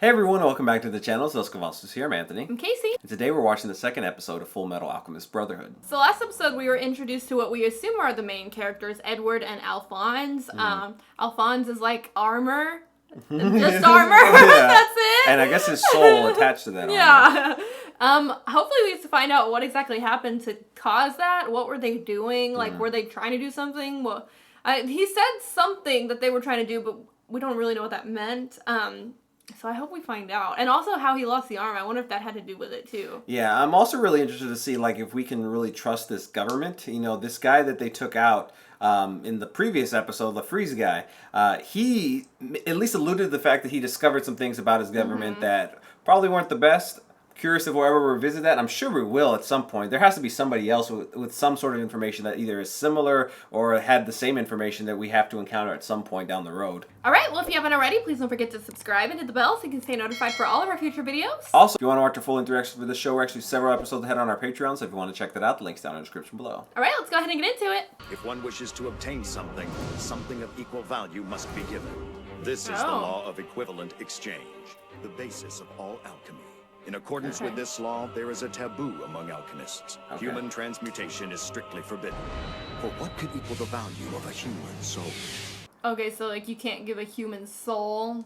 Hey everyone, welcome back to the channel. Zelskavastus here, I'm Anthony. I'm Casey. And today we're watching the second episode of Fullmetal Alchemist Brotherhood. So last episode we were introduced to what we assume are the main characters, Edward and Alphonse. Alphonse is like armor. Just armor. Yeah. That's it. And I guess his soul attached to that armor. Yeah. Hopefully we get to find out what exactly happened to cause that. What were they doing? Like, were they trying to do something? Well, he said something that they were trying to do, but we don't really know what that meant. So I hope we find out. And also how he lost the arm. I wonder if that had to do with it too. Yeah, I'm also really interested to see like if we can really trust this government. You know, this guy that they took out in the previous episode, the Freeze guy, he at least alluded to the fact that he discovered some things about his government that probably weren't the best. Curious if we'll ever revisit that. I'm sure we will at some point. There has to be somebody else with some sort of information that either is similar or had the same information that we have to encounter at some point down the road. Alright, well if you haven't already, please don't forget to subscribe and hit the bell so you can stay notified for all of our future videos. Also, if you want to watch our full interaction for this show, we're actually several episodes ahead on our Patreon, so if you want to check that out, the link's down in the description below. Alright, let's go ahead and get into it. If one wishes to obtain something, something of equal value must be given. This is the law of equivalent exchange, the basis of all alchemy. In accordance with this law, there is a taboo among alchemists. Human transmutation is strictly forbidden. For what could equal the value of a human soul? Okay, so like you can't give a human soul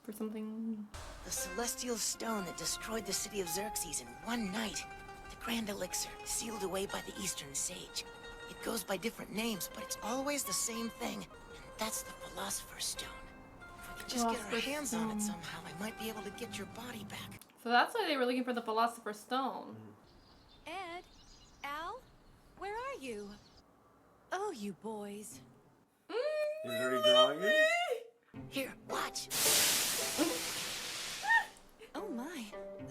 for something. The celestial stone that destroyed the city of Xerxes in one night. The grand elixir, sealed away by the Eastern Sage. It goes by different names, but it's always the same thing. And that's the Philosopher's Stone. If we could just get our hands on it somehow, I might be able to get your body back. So that's why they were looking for the Philosopher's Stone. Ed? Al? Where are you? Oh, you boys. He's already drawing it? Here, watch. Oh my,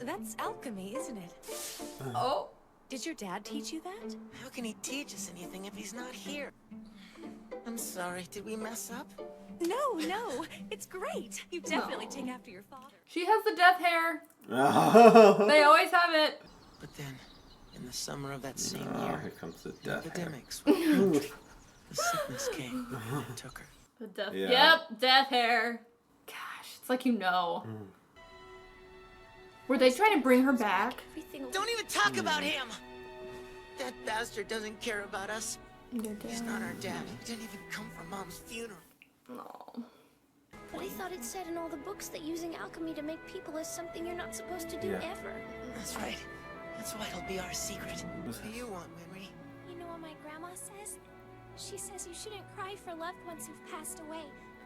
that's alchemy, isn't it? Oh. Did your dad teach you that? How can he teach us anything if he's not here? I'm sorry, did we mess up? No, it's great. You definitely take after your father. She has the death hair. Oh. They always have it. But then, in the summer of that same Oh, year, here comes the the death hair. epidemic swept. The sickness came and took her. The death. Yeah. Yep, death hair. Gosh, it's like you know. Were they trying to bring her back? Everything will Don't even talk about him! That bastard doesn't care about us. He's not our dad. He didn't even come from Mom's funeral. No. But I thought it said in all the books that using alchemy to make people is something you're not supposed to do ever. That's right. That's why it'll be our secret. What do you want, Memory? You know what my grandma says? She says you shouldn't cry for loved ones who've passed away,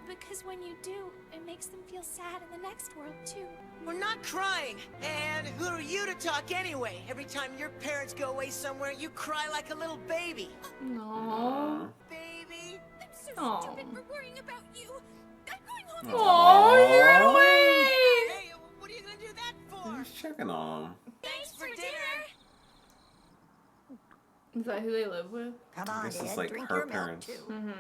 because when you do, it makes them feel sad in the next world too. We're not crying! And who are you to talk anyway? Every time your parents go away somewhere, you cry like a little baby. No. Baby! I'm so Aw. stupid for worrying about you. I'm going home. Oh, you ran away. Hey, what are you gonna do that for? He's checking on him. Thanks for dinner! Is that who they live with? Come I on, guess it's Ed, like drink her your milk parents. too.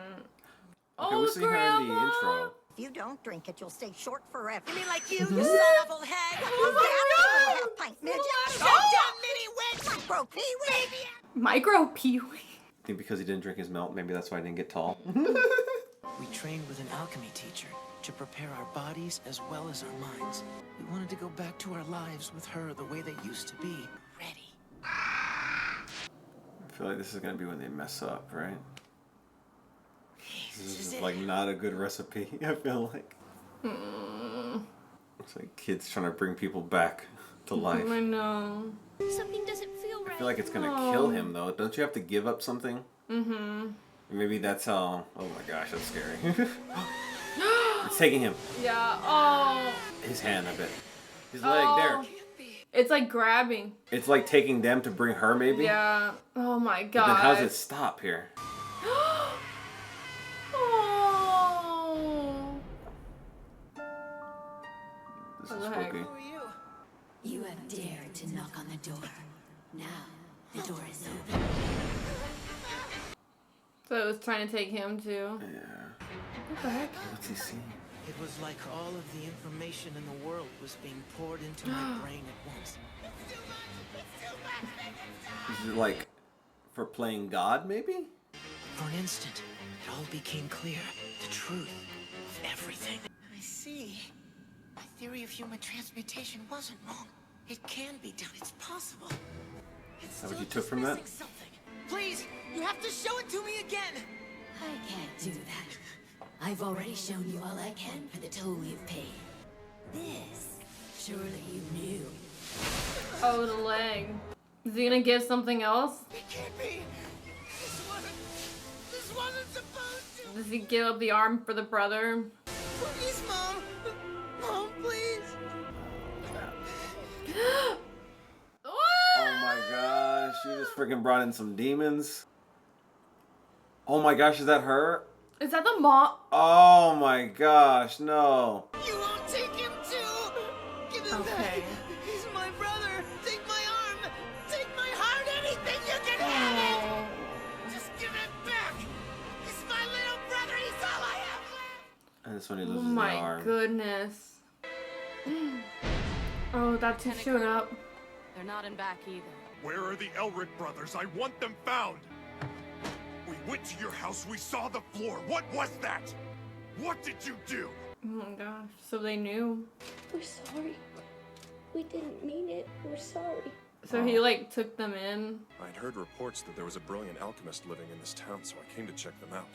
Okay, we see her in the intro. If you don't drink it, you'll stay short forever. You mean like you son-awful hag? Oh, half pint midget. Shut down, mini witch! Micro peewee. Micro Pee-wee. I think because he didn't drink his milk, maybe that's why he didn't get tall. We trained with an alchemy teacher to prepare our bodies as well as our minds. We wanted to go back to our lives with her the way they used to be. Ready. I feel like this is gonna be when they mess up, right? This is like not a good recipe, I feel like. It's like kids trying to bring people back to life. I know. Something doesn't feel right. I feel like it's gonna kill him though. Don't you have to give up something? Maybe that's how. Oh my gosh, that's scary. It's taking him. Yeah. Oh. His hand, I bet. His leg, there. It's like grabbing. It's like taking them to bring her, maybe? Yeah. Oh my But god. then how's it stop here? Oh. This What is the heck? spooky. Who are you? You have dared to knock on the door. Now, the door is open. So it was trying to take him too. Yeah. What the heck? What's he seeing? It was like all of the information in the world was being poured into my brain at once. Is it like for playing God, maybe? For an instant, it all became clear. The truth of everything. I see. I theory of human transmutation wasn't wrong. It can be done. It's possible. It's that what still you took just from that? missing something. Please, you have to show it to me again. I can't do that. I've already shown you all I can for the toll you've paid. This, surely you knew. Oh, the leg. Is he gonna give something else? It can't be. This wasn't supposed to. Does he give up the arm for the brother? Please, Mom. Mom, please. Oh my gosh, you just freaking brought in some demons. Oh my gosh, is that her? Is that the mom? Oh my gosh, no. You won't take him too. Give him back. Okay. He's my brother. Take my arm. Take my heart. Anything you can have it. Just give it back. He's my little brother. He's all I have left. And this one he Oh loses the my arm. goodness. Oh, that's who showed up. They're not in back either. Where are the Elric brothers? I want them found! We went to your house, we saw the floor. What was that? What did you do? Oh my gosh. So they knew. We're sorry. We didn't mean it. We're sorry. So he like took them in. I'd heard reports that there was a brilliant alchemist living in this town, so I came to check them out.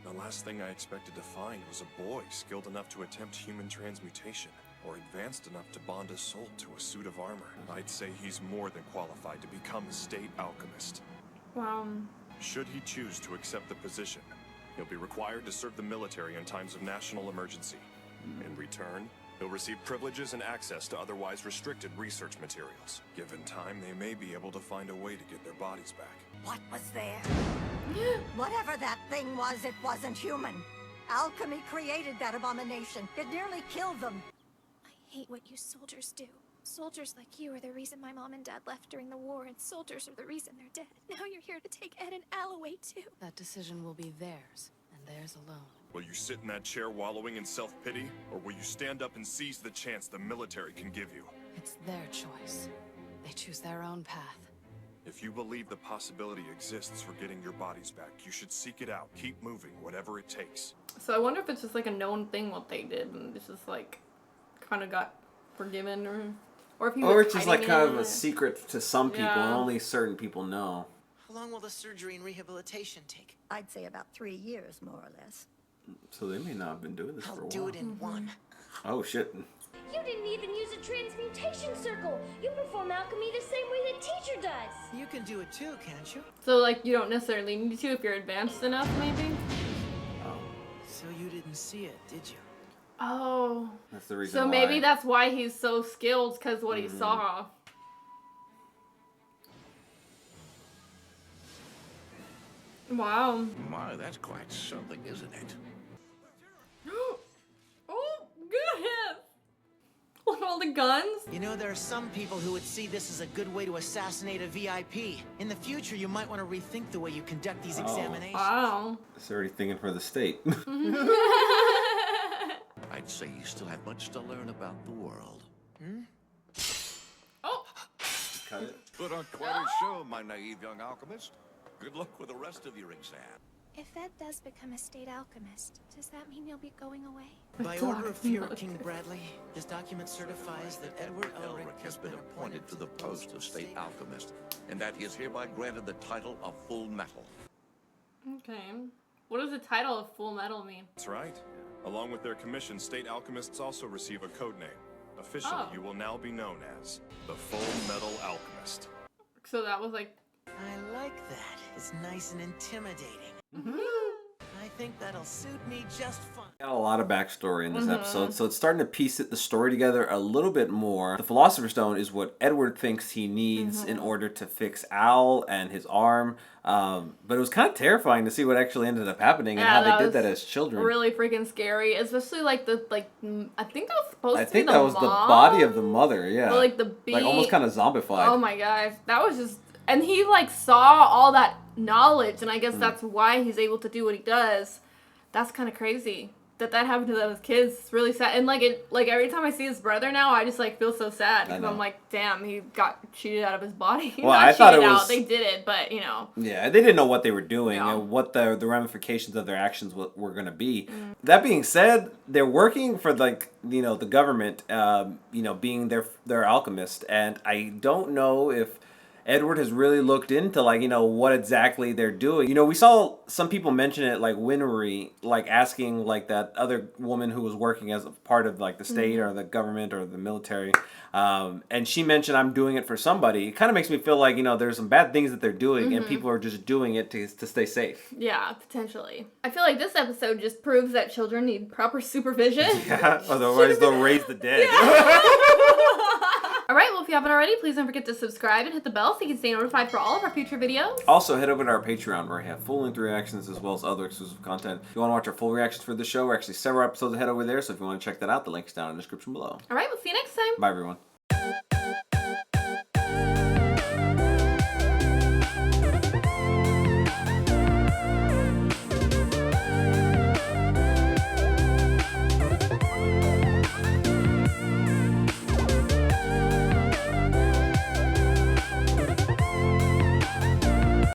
The last thing I expected to find was a boy skilled enough to attempt human transmutation, or advanced enough to bond a soul to a suit of armor. I'd say he's more than qualified to become a state alchemist. Wow. Should he choose to accept the position, he'll be required to serve the military in times of national emergency. In return, he'll receive privileges and access to otherwise restricted research materials. Given time, they may be able to find a way to get their bodies back. What was there? Whatever that thing was, it wasn't human. Alchemy created that abomination. It nearly killed them. I hate what you soldiers do. Soldiers like you are the reason my mom and dad left during the war, and soldiers are the reason they're dead. Now you're here to take Ed and Al away too. That decision will be theirs, and theirs alone. Will you sit in that chair wallowing in self-pity, or will you stand up and seize the chance the military can give you? It's their choice. They choose their own path. If you believe the possibility exists for getting your bodies back, you should seek it out. Keep moving, whatever it takes. So I wonder if it's just like a known thing what they did, and it's just like kind of got forgiven, or if he was Or it's just like hiding kind of it. a secret to some people, and Yeah. only certain people know. How long will the surgery and rehabilitation take? I'd say about 3 years, more or less. So they may not have been doing this for a I'll while. do it in one. Oh shit. You didn't even use a transmutation circle. You perform alchemy the same way the teacher does. You can do it too, can't you? So like you don't necessarily need to if you're advanced enough, maybe. So you didn't see it, did you? Oh. That's the reason So why. maybe that's why he's so skilled, because what he saw. Wow. My, that's quite something, isn't it? Oh, goodness! Look at all the guns. You know, there are some people who would see this as a good way to assassinate a VIP. In the future, you might want to rethink the way you conduct these examinations. Wow. It's already thinking for the state. I'd say you still have much to learn about the world. Oh. Cut it. Put on quite a show, my naive young alchemist. Good luck with the rest of your exam. If Ed does become a state alchemist, does that mean you'll be going away? By order of Fuhrer King Bradley, this document certifies that Edward Elric has been appointed to the post of state alchemist, and that he is hereby granted the title of Full Metal. Okay. What does the title of Full Metal mean? That's right. Along with their commission, state alchemists also receive a code name. Officially, Oh. you will now be known as the Fullmetal Alchemist. So that was like. I like that. It's nice and intimidating. I think that'll suit me just fine. Got a lot of backstory in this episode, so it's starting to piece the story together a little bit more. The Philosopher's Stone is what Edward thinks he needs in order to fix Al and his arm. But it was kind of terrifying to see what actually ended up happening and how they did that as children. Really freaking scary, especially like I think that was supposed I to think be that the was the mom, body of the mother, yeah. But like the like almost kind of zombified. Oh my gosh, that was just. And he like saw all that knowledge, and I guess that's why he's able to do what he does. That's kind of crazy. that happened to those kids. It's really sad. And like every time I see his brother now, I just like feel so sad because I'm like, damn, he got cheated out of his body. Well, I thought it was. They did it, but you know. Yeah, they didn't know what they were doing No. and what the ramifications of their actions were going to be. That being said, they're working for like the government, being their alchemist, and I don't know if Edward has really looked into like what exactly they're doing. We saw some people mention it, like Winry, like asking like that other woman who was working as a part of like the state or the government or the military, and she mentioned, I'm doing it for somebody. It kind of makes me feel like there's some bad things that they're doing and people are just doing it to stay safe. Yeah, potentially. I feel like this episode just proves that children need proper supervision. Yeah, otherwise they'll raise the dead. Alright, well if you haven't already, please don't forget to subscribe and hit the bell so you can stay notified for all of our future videos. Also, head over to our Patreon where we have full-length reactions as well as other exclusive content. If you want to watch our full reactions for the show, we're actually several episodes ahead over there, so if you want to check that out, the link's down in the description below. Alright, we'll see you next time. Bye, everyone.